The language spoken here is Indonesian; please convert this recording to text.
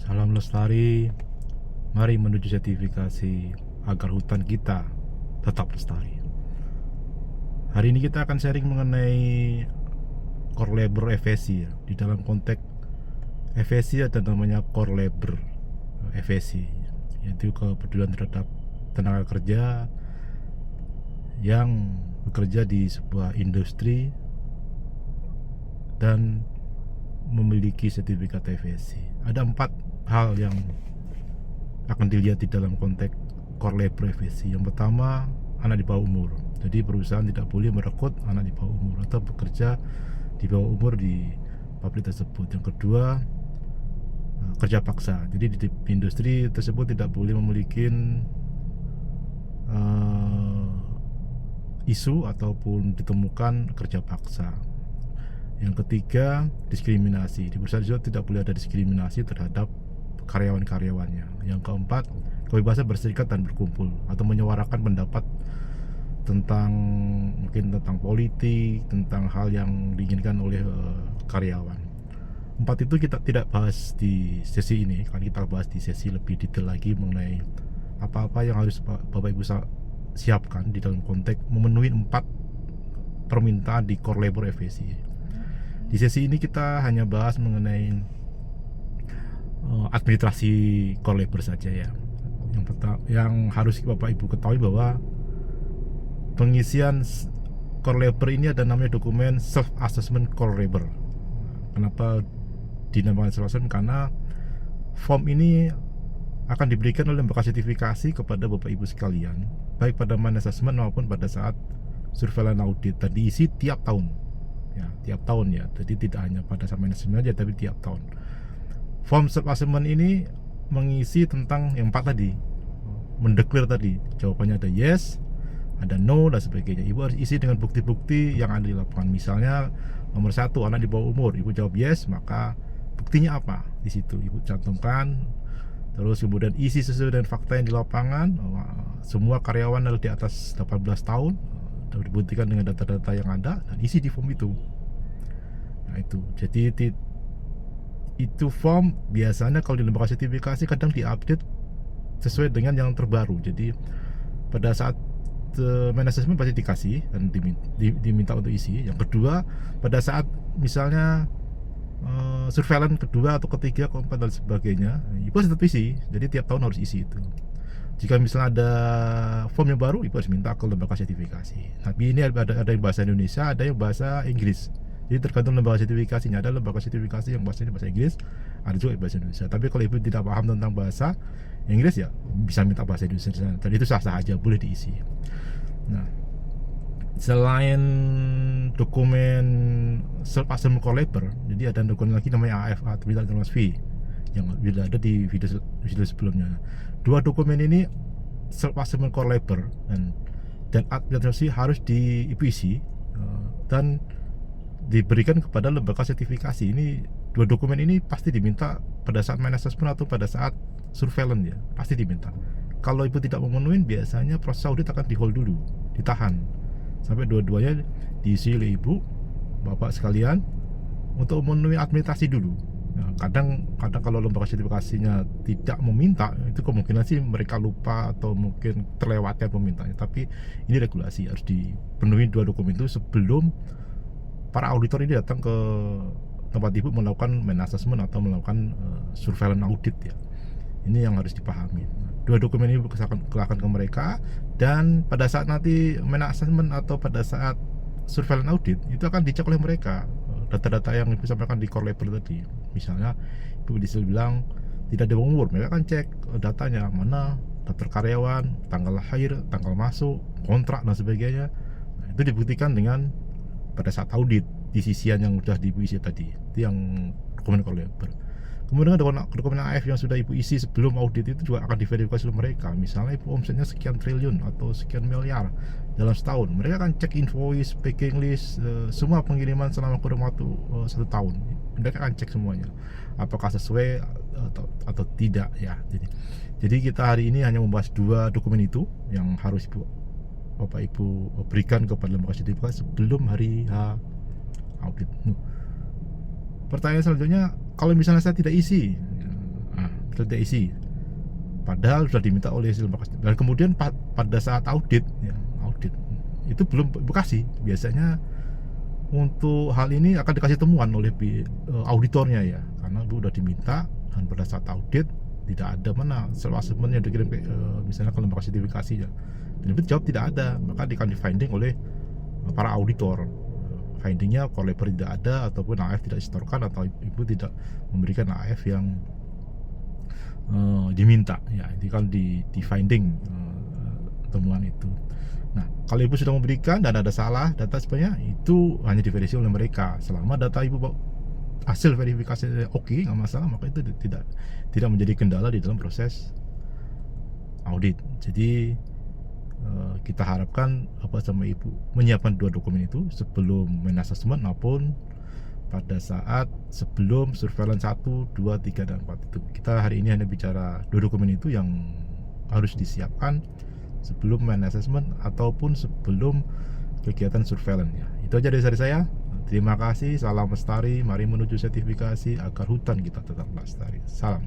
Salam lestari, mari menuju sertifikasi agar hutan kita tetap lestari. Hari ini kita akan sharing mengenai core labor FSC ya. Di dalam konteks FSC ada namanya core labor FSC, yaitu kepedulian terhadap tenaga kerja yang bekerja di sebuah industri dan memiliki sertifikat FSC. Ada 4 hal yang akan dilihat di dalam konteks core labor FSC. Yang pertama, anak di bawah umur. Jadi perusahaan tidak boleh merekrut anak di bawah umur atau bekerja di bawah umur di pabrik tersebut. Yang kedua, kerja paksa. Jadi di industri tersebut tidak boleh memiliki isu ataupun ditemukan kerja paksa. Yang ketiga, diskriminasi. Di perusahaan tersebut tidak boleh ada diskriminasi terhadap karyawan-karyawannya. Yang keempat, kebebasan berserikat dan berkumpul atau menyuarakan pendapat mungkin tentang politik, tentang hal yang diinginkan oleh karyawan. 4 itu kita tidak bahas di sesi ini, kan kita bahas di sesi lebih detail lagi mengenai apa-apa yang harus Bapak Ibu siapkan di dalam konteks memenuhi 4 permintaan di core labor FSC. Di sesi ini kita hanya bahas mengenai administrasi core labor saja ya. Yang harus Bapak Ibu ketahui bahwa pengisian core labor ini ada namanya dokumen self assessment core labor. Kenapa dinamakan self assessment? Karena form ini akan diberikan oleh lembaga sertifikasi kepada Bapak Ibu sekalian, baik pada main assessment maupun pada saat surveillance audit, dan diisi tiap tahun. Ya, tiap tahun ya. Jadi tidak hanya pada saat main assessment aja, tapi tiap tahun. Form self assessment ini mengisi tentang yang 4 tadi, mendeklar tadi. Jawabannya ada yes, ada no, dan sebagainya. Ibu harus isi dengan bukti-bukti yang ada di lapangan. Misalnya nomor 1, anak di bawah umur. Ibu jawab yes, maka buktinya apa di situ Ibu cantumkan. Terus kemudian isi sesuai dengan fakta yang di lapangan. Semua karyawan adalah di atas 18 tahun. Dibuktikan dengan data-data yang ada dan isi di form itu. Nah itu. Jadi itu form biasanya kalau di lembaga sertifikasi kadang diupdate sesuai dengan yang terbaru. Jadi pada saat main assessment pasti dikasih dan diminta untuk isi. Yang kedua, pada saat misalnya surveillance kedua atau ketiga, keempat dan sebagainya, Ibu harus tetap isi. Jadi tiap tahun harus isi itu. Jika misalnya ada form yang baru, Ibu harus minta ke lembaga sertifikasi. Tapi ini ada yang bahasa Indonesia, ada yang bahasa Inggris. Jadi tergantung lembaga sertifikasinya. Ada lembaga sertifikasi yang bahasanya bahasa Inggris, ada juga bahasa Indonesia. Tapi kalau Ibu tidak paham tentang bahasa Inggris, ya bisa minta bahasa Indonesia. Dan itu sah-sah aja, boleh diisi. Nah, selain dokumen self assessment core labor, jadi ada dokumen lagi namanya AFA, Administrative Autonomous Fee, yang sudah ada di video sebelumnya. 2 dokumen ini, self assessment core labor dan administrasi, harus Ibu isi dan diberikan kepada lembaga sertifikasi. Ini 2 dokumen ini pasti diminta pada saat main assessment atau pada saat surveillance ya, pasti diminta. Kalau Ibu tidak memenuhi, biasanya proses audit akan di hold dulu, ditahan sampai dua-duanya diisi oleh Ibu Bapak sekalian untuk memenuhi administrasi dulu. Nah, kadang kalau lembaga sertifikasinya tidak meminta, itu kemungkinan sih mereka lupa atau mungkin terlewatkan pemintanya. Tapi ini regulasi, harus dipenuhi 2 dokumen itu sebelum para auditor ini datang ke tempat Ibu melakukan main assessment atau melakukan surveillance audit ya. Ini yang harus dipahami. 2 dokumen ini kelahkan ke mereka, dan pada saat nanti main assessment atau pada saat surveillance audit itu akan dicek oleh mereka data-data yang Ibu sampaikan di core labor tadi. Misalnya Ibu bilang tidak ada umur, mereka akan cek datanya, mana daftar karyawan, tanggal lahir, tanggal masuk, kontrak dan sebagainya. Nah, itu dibuktikan dengan pada saat audit di sisian yang sudah Ibu isi tadi. Itu yang dokumen core labor. Kemudian dokumen AF yang sudah Ibu isi sebelum audit itu juga akan diverifikasi oleh mereka. Misalnya Ibu omsetnya sekian triliun atau sekian miliar dalam setahun, mereka akan cek invoice, packing list, semua pengiriman selama kurun waktu 1 tahun. Mereka akan cek semuanya, apakah sesuai atau tidak ya. Jadi kita hari ini hanya membahas 2 dokumen itu yang harus Bapak Ibu berikan kepada lembaga sertifikasi sebelum hari H audit. Pertanyaan selanjutnya, kalau misalnya saya tidak isi, nah, LTIC, padahal sudah diminta oleh hasil lembaga. Dan kemudian pada saat audit itu belum kasih. Biasanya untuk hal ini akan dikasih temuan oleh auditornya ya, karena itu sudah diminta. Dan pada saat audit tidak ada mana self assessment yang dikirim misalnya ke lembaga sertifikasi ya, dan itu jawab tidak ada, maka akan di finding oleh para auditor. Findingnya core labor tidak ada, ataupun AF tidak disetorkan, atau ibu tidak memberikan AF yang diminta ya. Itu kan di finding temuan itu. Nah, kalau ibu sudah memberikan dan ada salah data sebenarnya, itu hanya diverifikasi oleh mereka. Selama data ibu hasil verifikasi oke, nggak masalah, maka itu tidak menjadi kendala di dalam proses audit. Jadi kita harapkan Bapak sama Ibu menyiapkan 2 dokumen itu sebelum main assessment maupun pada saat sebelum surveillance 1, 2, 3, dan 4 itu. Kita hari ini hanya bicara 2 dokumen itu yang harus disiapkan sebelum main assessment ataupun sebelum kegiatan surveillance ya. Itu aja dari saya. Terima kasih, salam lestari, mari menuju sertifikasi agar hutan kita tetap lestari. Salam.